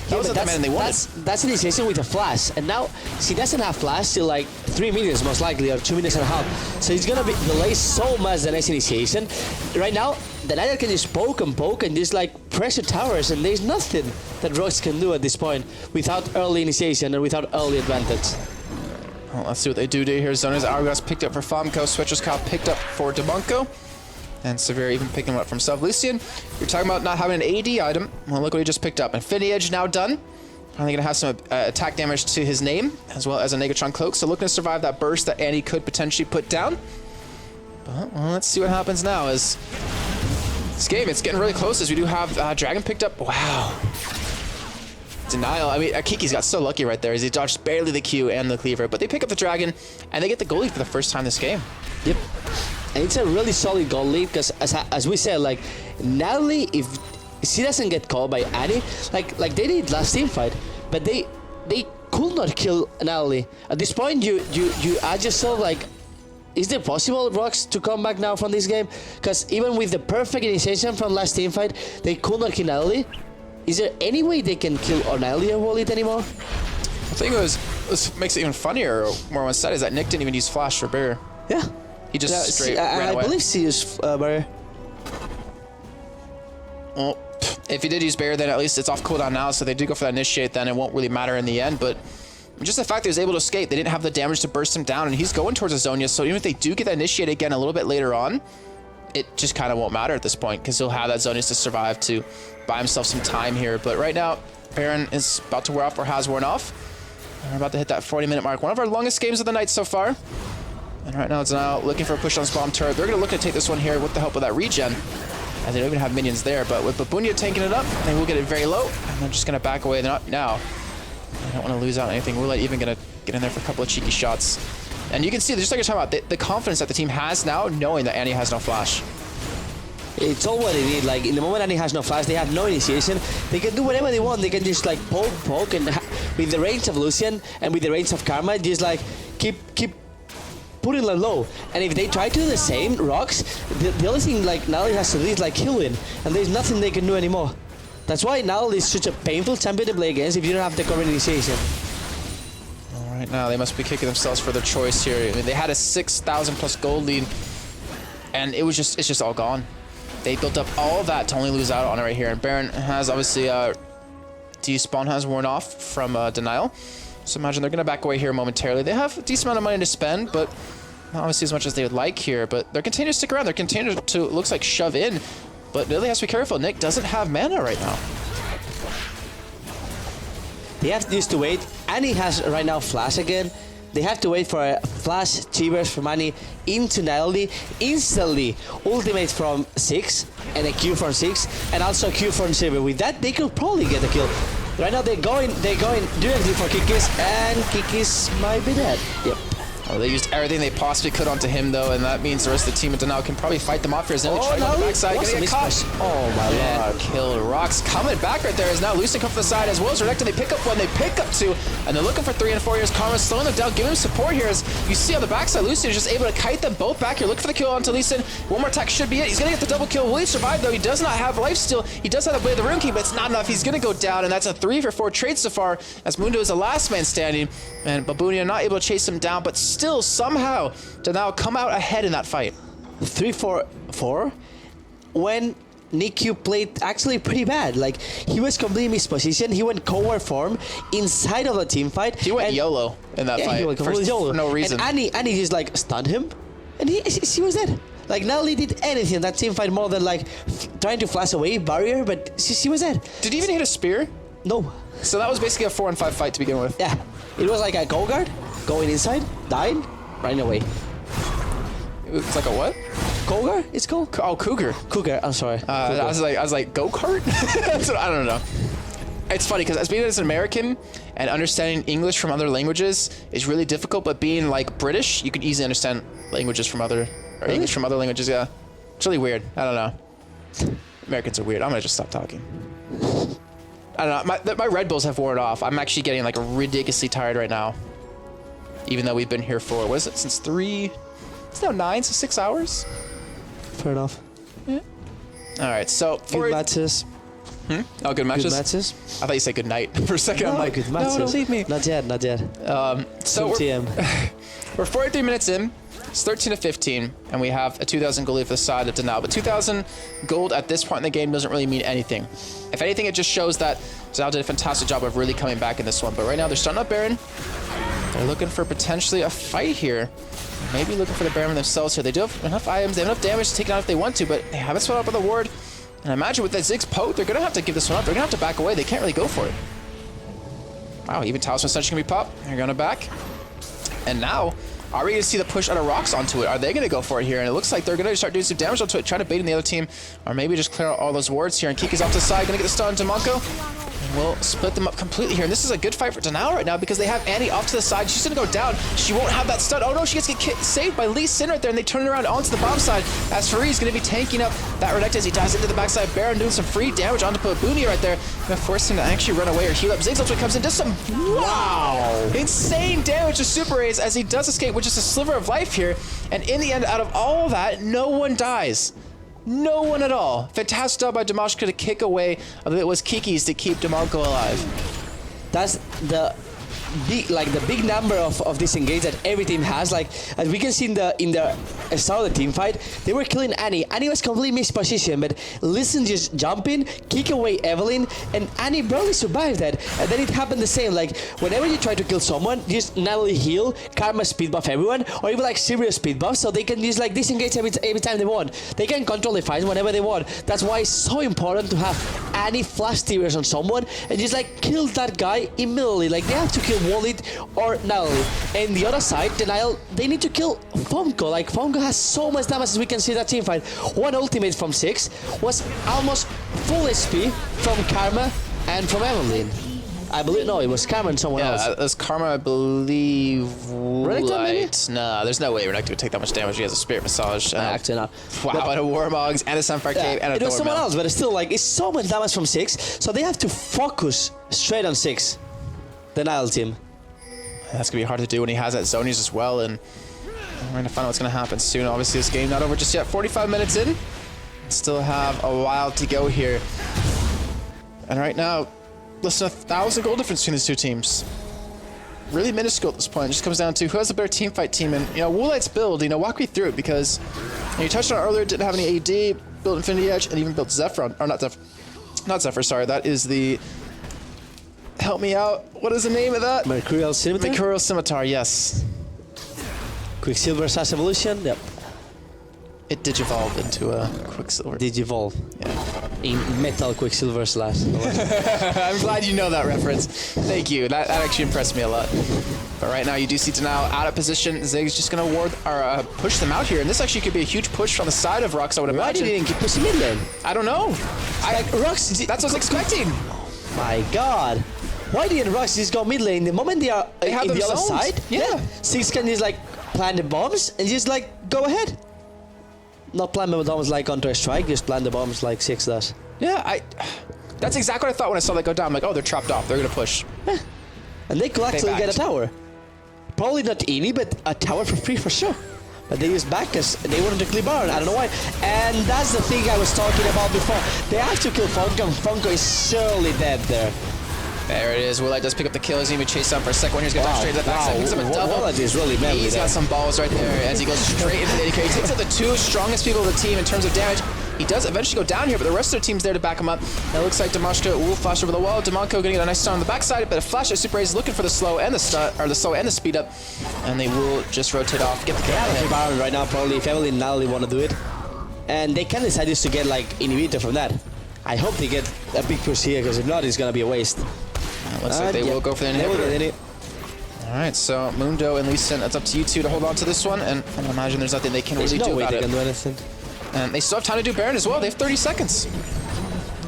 That was the man they wanted. That's initiation with a flash. And now, he doesn't have flash till like 3 minutes, most likely, or 2 minutes and a half. So he's going to be delayed so much the next initiation. Right now, the Niner can just poke and just like pressure towers, and there's nothing that RoX can do at this point without early initiation and without early advantage. Well, let's see what they do here. Zona's Hourglass picked up for Famco, Switcher's Cop picked up for Debunko, and Severe even picking him up from himself. Lucian, you're talking about not having an AD item. Well, look what he just picked up. Infinity Edge now done. Probably going to have some attack damage to his name, as well as a Negatron Cloak, so looking to survive that burst that Annie could potentially put down. But, well, let's see what happens now as... This game, it's getting really close as we do have Dragon picked up. Wow. Denial. I mean, Kiki's got so lucky right there as he dodged barely the Q and the Cleaver. But they pick up the Dragon, and they get the goal lead for the first time this game. Yep. And it's a really solid goal lead because, as we said, like, Natalie, if she doesn't get called by Annie, like they did last team fight, but they could not kill Natalie. At this point, you ask yourself, like, is it possible, RoX, to come back now from this game? Because even with the perfect initiation from last team fight, they could not kill Natalie. Is there any way they can kill Natalie or Walid anymore? I think what makes it even funnier, more one said, is that Nick didn't even use Flash for barrier. Yeah. He just straight ran away. I believe she used barrier. Well, if he did use barrier, then at least it's off cooldown now, so they do go for that initiate, then it won't really matter in the end, but... Just the fact that he was able to escape, they didn't have the damage to burst him down, and he's going towards Azonia, so even if they do get that initiate again a little bit later on, it just kind of won't matter at this point, because he'll have that Zonius to survive to buy himself some time here. But right now, Baron is about to wear off or has worn off. And we're about to hit that 40-minute mark. One of our longest games of the night so far. And right now, it's now looking for a push on Spawn Turret. They're going to look to take this one here with the help of that regen, as they don't even have minions there. But with Babunia tanking it up, they will get it very low, and they're just going to back away. They're not now. I don't want to lose out on anything. Roulette even going to get in there for a couple of cheeky shots. And you can see, just like you're talking about, the confidence that the team has now, knowing that Annie has no flash. It's all what they need. Like, in the moment Annie has no flash, they have no initiation. They can do whatever they want. They can just, like, poke, and with the range of Lucian and with the range of Karma, just, like, keep putting them low. And if they try to do the same, RoX, the only thing, like, Natalie has to do is, like, kill him. And there's nothing they can do anymore. That's why Natalie is such a painful champion to play against if you don't have the correct initiation. All right, now they must be kicking themselves for their choice here. I mean, they had a 6,000 plus gold lead, and it's just all gone. They built up all of that to only lose out on it right here. And Baron has obviously despawn has worn off from Denial. So imagine they're going to back away here momentarily. They have a decent amount of money to spend, but not obviously as much as they would like here. But they're continuing to stick around. They're continuing to, looks like, shove in. But Lily has to be careful. Nick doesn't have mana right now. They have just to wait. Annie has right now flash again. They have to wait for a flash T-burst from Annie into Natalie. Instantly ultimate from 6 and a Q from 6 and also a Q from 7. With that, they could probably get a kill. Right now they're going directly for KIS, and KIS might be dead. Yep. Oh, they used everything they possibly could onto him, though, and that means the rest of the team at Denial can probably fight them off here. As Nelly trying on the backside, getting a caught. Oh my lord. Kill RoX coming back right there. Is now Lucian come from the side as well as Renekton. They pick up one, they pick up two, and they're looking for 3 and 4 years. Karma's slowing them down, giving them support here. As you see on the backside, Lucian is just able to kite them both back here. Looking for the kill onto Lucian. One more attack should be it. He's gonna get the double kill. Will he survive though? He does not have life steal. He does have the Blade of the Rune King, but it's not enough. He's gonna go down, and that's a 3 for 4 trade so far, as Mundo is the last man standing, and Babunia not able to chase him down, but still somehow to now come out ahead in that fight. 3-4-4 when NiKu played actually pretty bad. Like, he was completely mispositioned. He went coward form inside of the team fight. He went YOLO in that fight. He went completely YOLO. For no reason. And Annie just like stunned him, and she was dead. Like, Natalie did anything in that team fight more than like trying to flash away barrier, but she was dead. Did he even hit a spear? No. So that was basically a 4-on-5 fight to begin with. Yeah. It was like a go guard, going inside, dying, running away. It's like a what? Cougar? It's called? Oh, Cougar. Cougar. I'm sorry. I was like go-kart? I don't know. It's funny because as being as an American and understanding English from other languages is really difficult, but being like British, you can easily understand languages from other, or English from other languages, yeah. It's really weird. I don't know. Americans are weird. I'm gonna just stop talking. I don't know. My Red Bulls have worn off. I'm actually getting like ridiculously tired right now. Even though we've been here for, what is it, since 3... It's now 9, so 6 hours? Fair enough. Yeah. Alright, so... Good matches. Oh, good matches? Good matches. I thought you said good night for a second. No, I'm like, good matches. no, don't leave me. Not yet, not yet. So we're 43 minutes in. It's 13 to 15, and we have a 2,000 gold lead for the side of Danao. But 2,000 gold at this point in the game doesn't really mean anything. If anything, it just shows that Danao did a fantastic job of really coming back in this one. But right now, they're starting up Baron. They're looking for potentially a fight here. Maybe looking for the Baron themselves here. They do have enough items. They have enough damage to take it out if they want to, but they haven't split up on the ward. And I imagine with that Ziggs poke, they're going to have to give this one up. They're going to have to back away. They can't really go for it. Wow, even Talisman essentially going to be popped. They're going to back. And now, are we going to see the push out of RoX onto it? Are they going to go for it here? And it looks like they're going to start doing some damage onto it, trying to bait in the other team, or maybe just clear out all those wards here. And Kiki's off to the side, going to get the stun to Monko. And we'll split them up completely here. And this is a good fight for Danao right now because they have Annie off to the side. She's going to go down. She won't have that stun. Oh no, she gets to get saved by Lee Sin right there, and they turn it around onto the bomb side as Faree's going to be tanking up that Renekton as he dives into the backside. Baron doing some free damage onto Babunia right there. Going to force him to actually run away or heal up. Ziggs ultimate comes in, does some wow insane damage to Super Rays as he does escape with just a sliver of life here. And in the end, out of all of that, no one dies. No one at all. Fantastic job by Damashka to kick away. I believe it was Kiki's to keep Demonko alive. That's the big number of this engage that every team has. Like, as we can see in the start of the team fight, they were killing Annie. Annie was completely mispositioned, but Listen just jump in, kick away Evelyn, and Annie barely survived that. And then it happened the same. Like, whenever you try to kill someone, just Natalie heal, Karma speed buff everyone, or even like serious speed buff, so they can just like disengage every time they want. They can control the fights whenever they want. That's why it's so important to have Annie flash tears on someone and just like kill that guy immediately. Like, they have to kill Wallet or Natalie. And the other side, Denial, they need to kill Fonko. Like, Fonko has so much damage as we can see in that team fight. One ultimate from 6 was almost full SP from Karma and from Evelyn. I believe, no, it was Karma and someone else. Yeah, it was Karma, I believe. Renekton, maybe? Nah, there's no way Renekton would take that much damage. He has a Spirit Massage. Actually not. Wow, But and a Warmogs, and a Sunfire Cape, and a it was someone Thornmail. else, but it's still like, it's so much damage from 6, so they have to focus straight on 6. The Nile team. That's going to be hard to do when he has that Zonies as well, and we're going to find out what's going to happen soon. Obviously, this game not over just yet. 45 minutes in. Still have a while to go here. And right now, listen, 1,000 goal difference between these two teams. Really minuscule at this point. It just comes down to who has a better team fight team. And, you know, Woolite's build, you know, walk me through it because you touched on it earlier, didn't have any AD, built Infinity Edge, and even built Zephyr. Or not Zephyr, sorry. That is the... Help me out. What is the name of that? Mercurial Scimitar? Mercurial Scimitar, yes. Quicksilver Sash Evolution? Yep. It digivolved into a Quicksilver. Digivolve. Yeah. In Metal Quicksilver Slash. I'm glad you know that reference. Thank you. That actually impressed me a lot. But right now, you do see Danao out of position. Ziggs just going to push them out here. And this actually could be a huge push from the side of RoX, I would imagine. Why did he keep pushing mid lane? I don't know. Like, RoX... That's what I was expecting. My God. Why didn't RoX just go mid lane? The moment they are have in the other zones. side, Yeah. 6 can just like plant the bombs and just like go ahead. Not plant the bombs like Counter-Strike, just plant the bombs like 6 does. Yeah, that's exactly what I thought when I saw that go down. I'm like, oh, they're trapped off. They're going to push. And they could actually get a tower. Probably not Ini, but a tower for free for sure. But they used back because they wanted to clear Baron. I don't know why. And that's the thing I was talking about before. They have to kill Funko, and Funko is surely dead there. There it is. Willite does pick up the kill. He's going to be chased down for a second one. He's going to dive straight to the backside. Picks up a double. Willite is really manly. He's got some balls right there as he goes straight into the AD carry. He takes out the two strongest people of the team in terms of damage. He does eventually go down here, but the rest of their team's there to back him up. It looks like Damashka will flash over the wall. Demonko going to get a nice stun on the backside, but a flash of Super A's looking for the slow and the stun, or the slow and the speed up, and they will just rotate off, get the kill. Yeah, Baron right now probably if Evelyn and Natalie want to do it, and they can decide just to get like inhibitor from that. I hope they get a big push here, because if not, it's gonna be a waste. Looks like they will go for the inhibitor. Alright, so Mundo and Lee Sin, it's up to you two to hold on to this one, and I imagine there's nothing they can really do about it. Can do anything. And they still have time to do Baron as well. They have 30 seconds.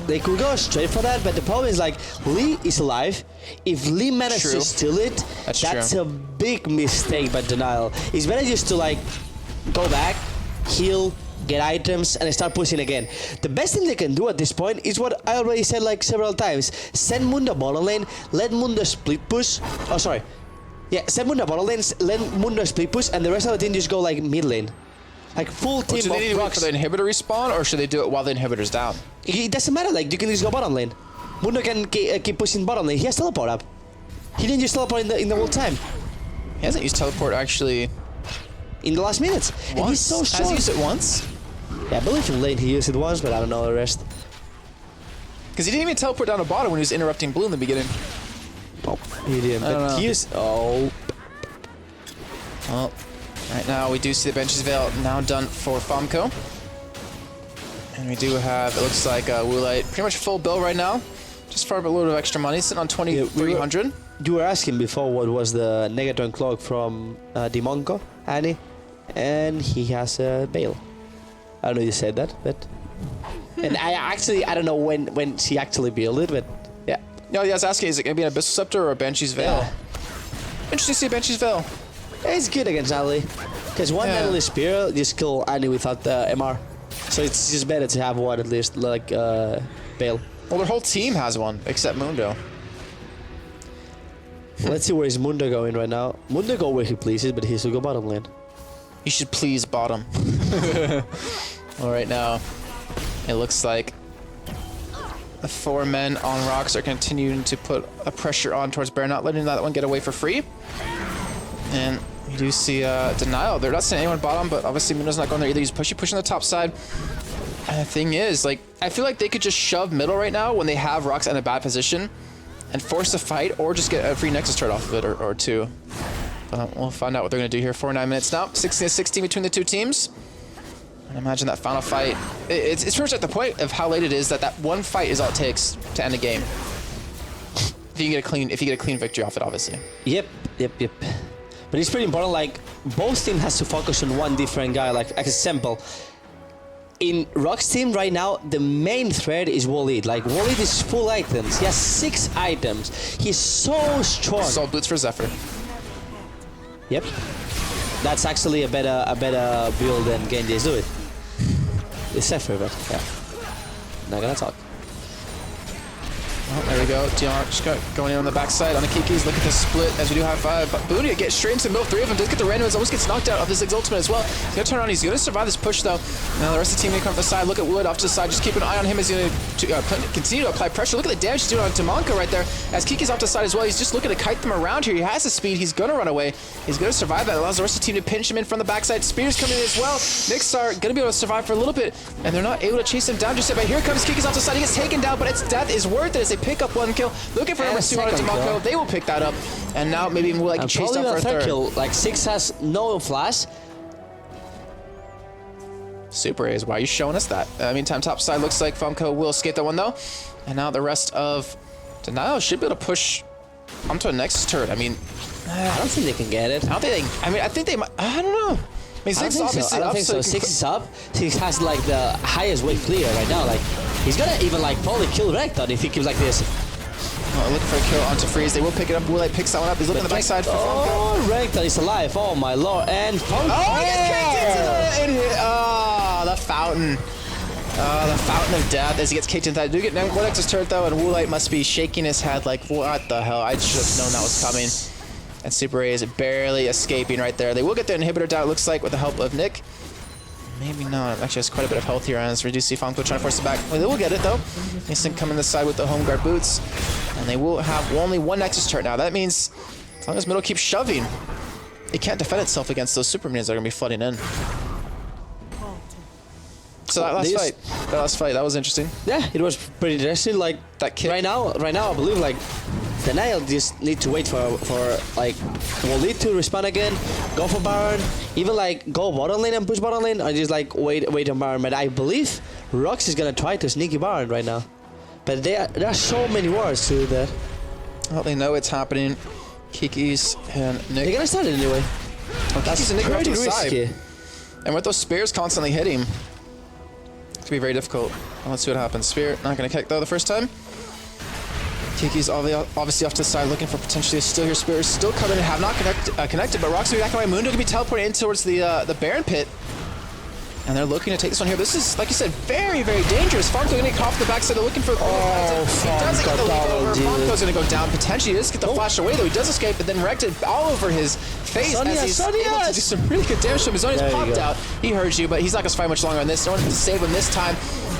They could go straight for that, but the problem is like Lee is alive. If Lee manages to steal it, that's a big mistake by Denial. It's better just to like go back, heal, get items, and start pushing again. The best thing they can do at this point is what I already said like several times. Send Mundo bottom lane, let Mundo split push. Oh, sorry. Yeah, send Mundo bottom lane, let Mundo split push, and the rest of the team just go like mid lane. Like full team do they need to wait for the inhibitor respawn, or should they do it while the inhibitor's down? It doesn't matter, like you can just go bottom lane. Mundo can keep pushing bottom lane. He has teleport up. He didn't use teleport in the whole time. He hasn't used teleport actually in the last minutes. Once. And he's so strong. Has he used it once? Yeah, I believe in lane he used it once, but I don't know the rest. Because he didn't even teleport down to bottom when he was interrupting blue in the beginning. Oh, he didn't. But he used. Oh. Well, right now we do see the Bench's Veil now done for Famco. And we do have, it looks like Woolite pretty much full bill right now. Just for a little bit of extra money, sitting on 2,300. You were asking before what was the Negatron cloak from Demonko, Annie, and he has a Bale. I don't know if you said that, but... And I don't know when she actually built it, but yeah. No, I was asking, is it going to be an Abyssal Scepter or a Banshee's Veil? Yeah. Interesting to see a Banshee's Veil. It's good against Natalie. Because one Natalie Spear just kill Annie without the MR. So it's just better to have one at least, like Bale. Well, their whole team has one, except Mundo. Let's see where is Mundo going right now. Mundo go where he pleases, but he should go bottom lane. You should please bottom. Well, right now, it looks like the 4 men on RoX are continuing to put a pressure on towards Bear, not letting that one get away for free. And you do see Denial. They're not sending anyone bottom, but obviously Mundo's not going there either. He's pushing the top side. And the thing is, like, I feel like they could just shove middle right now when they have RoX in a bad position and force a fight, or just get a free Nexus turret off of it, or two. We'll find out what they're going to do here. 49 minutes now. 16-16 between the two teams. And imagine that final fight. It's pretty much at the point of how late it is that one fight is all it takes to end a game. If you get a clean victory off it, obviously. Yep. But it's pretty important, like, both teams has to focus on one different guy, like example. In RoX team right now, the main threat is Walid. Like, Walid is full items. He has 6 items. He's so strong. Soul boots for Zephyr. Yep. That's actually a better build than Genji's do it. It's Zephyr, but yeah. Not gonna talk. Oh, there we go. Dion just going in on the backside on the Kikis. Look at the split as we do high five. But Boonia gets straight into the middle. 3 of them. Does get the randoms. Almost gets knocked out of his ultimate as well. He's going to turn around. He's going to survive this push, though. Now the rest of the team going to come from the side. Look at Wood off to the side. Just keep an eye on him as he's going to continue to apply pressure. Look at the damage he's doing on Tamanka right there. As Kiki's off to the side as well. He's just looking to kite them around here. He has the speed. He's going to run away. He's going to survive that. Allows the rest of the team to pinch him in from the backside. Spears coming in as well. Knicks are going to be able to survive for a little bit. And they're not able to chase him down just yet. But here comes Kiki's off to the side. He gets taken down, but its death is worth it as they pick up 1 kill. Looking for number 2 on Tamanko. They will pick that up. And now maybe we'll like chase down for a third kill. Like 6 has no flash. Super A's, why are you showing us that? Meantime, top side looks like Famco will escape that one though. And now the rest of Denial should be able to push onto a Nexus turret. I don't think they can get it. I think they might. I don't know. I mean, 6 obviously up. So 6 is up. 6 has like the highest weight clear right now. Like he's gonna even like probably kill Rekton if he keeps like this. Oh, looking for a kill onto Freeze. They will pick it up. Will they pick someone up? He's looking at the backside for Famco. Oh, Rekton is alive. Oh my lord. And Famco. He gets kicked into the fountain. The fountain of death as he gets kicked into that. Do get one Nexus turret though, and Woolite must be shaking his head like, what the hell? I should have known that was coming. And Super A is barely escaping right there. They will get their inhibitor down, it looks like, with the help of Nick. Maybe not. Actually has quite a bit of health here as we do see Funko trying to force it back. Well, they will get it though. Instant coming this side with the home guard boots. And they will have only one Nexus turret now. That means as long as middle keeps shoving, it can't defend itself against those super minions that are going to be flooding in. So that last fight, that was interesting. Yeah, it was pretty interesting. Like that kick. Right now, I believe like Denial just need to wait for like Wally to respawn again, go for Baron, even like go bottom lane and push bottom lane, or just like wait on Baron. But I believe RoX is gonna try to sneaky Baron right now. But there are so many wars to do that. Well, they know it's happening. Kiki's and Nick. They're gonna start it anyway. Well, That's pretty risky. And with those spears constantly hitting, it's gonna be very difficult. Well, let's see what happens. Spear not gonna kick though the first time. Kiki's obviously off to the side looking for potentially a steal here. Spears still coming in, have not connected, but RoX will be back away. Mundo can be teleported in towards the Baron pit. And they're looking to take this one here. This is, like you said, very, very dangerous. Funko gonna get off the backside. They're looking for the he doesn't get the lead over. Funko's gonna go down potentially. He does get the flash away though. He does escape, but then wrecked it all over his face as he's able to do some really good damage to him. His Zonia's popped out. He heard you, but he's not gonna fight much longer on this. No one to save him this time.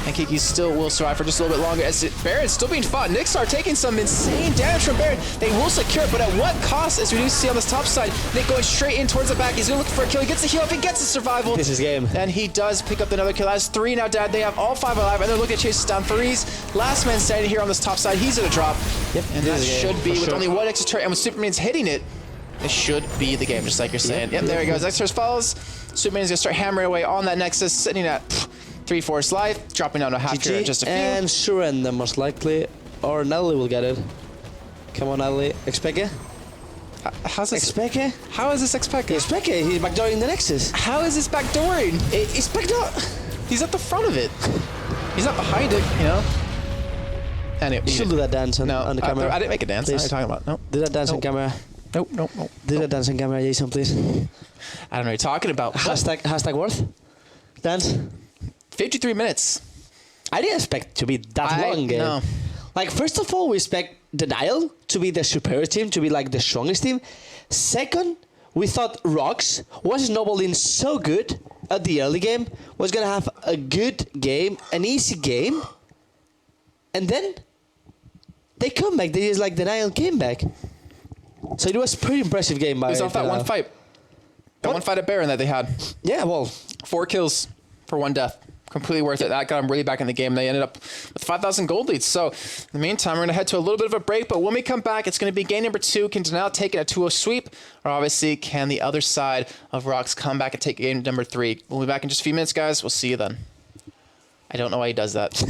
And Kiki still will survive for just a little bit longer as Baron's still being fought. Nixar taking some insane damage from Baron. They will secure it, but at what cost? As we do see on this top side, Nick going straight in towards the back. He's gonna look for a kill. He gets the heal up. He gets the survival. This is game. And he does pick up another kill. That's 3 now dead. They have all 5 alive, and they're looking to chase us down. Freeze. Last man standing here on this top side. He's gonna drop. Yep. And that should be with only one extra turret, and with Superman's hitting it, it should be the game, just like you're saying. Yep, there he goes. Extras falls. Superman's gonna start hammering away on that Nexus, sitting at 3/4 life, dropping down to half turret just a few. And surrender most likely, or Natalie will get it. Come on, Natalie. Expeke? How's this? Expeke? How is this Expeke? Expeke, he's backdooring the Nexus. How is this backdooring? It's backdoor. He's at the front of it. He's not behind it, you know? Anyway, you should do that dance on the camera. I didn't make a dance. Please. What are you talking about? No. Do that dance on camera. Nope. Do that dance on camera, Jason, please. I don't know what you're talking about. Hashtag worth? Dance? 53 minutes. I didn't expect to be that long. No. Like, first of all, we expect Denial to be the superior team, to be like the strongest team. Second, we thought RoX was snowballing so good at the early game, was gonna have a good game, an easy game, and then they come back. They just like Denial came back. So it was a pretty impressive game by. It was off that one fight. That one fight at Baron that they had. Yeah, well, 4 kills for 1 death. Completely worth it. That got them really back in the game. They ended up with 5,000 gold leads. So in the meantime, we're going to head to a little bit of a break. But when we come back, it's going to be game number 2. Can Denial take it a 2-0 sweep? Or obviously, can the other side of RoX come back and take game number 3? We'll be back in just a few minutes, guys. We'll see you then. I don't know why he does that.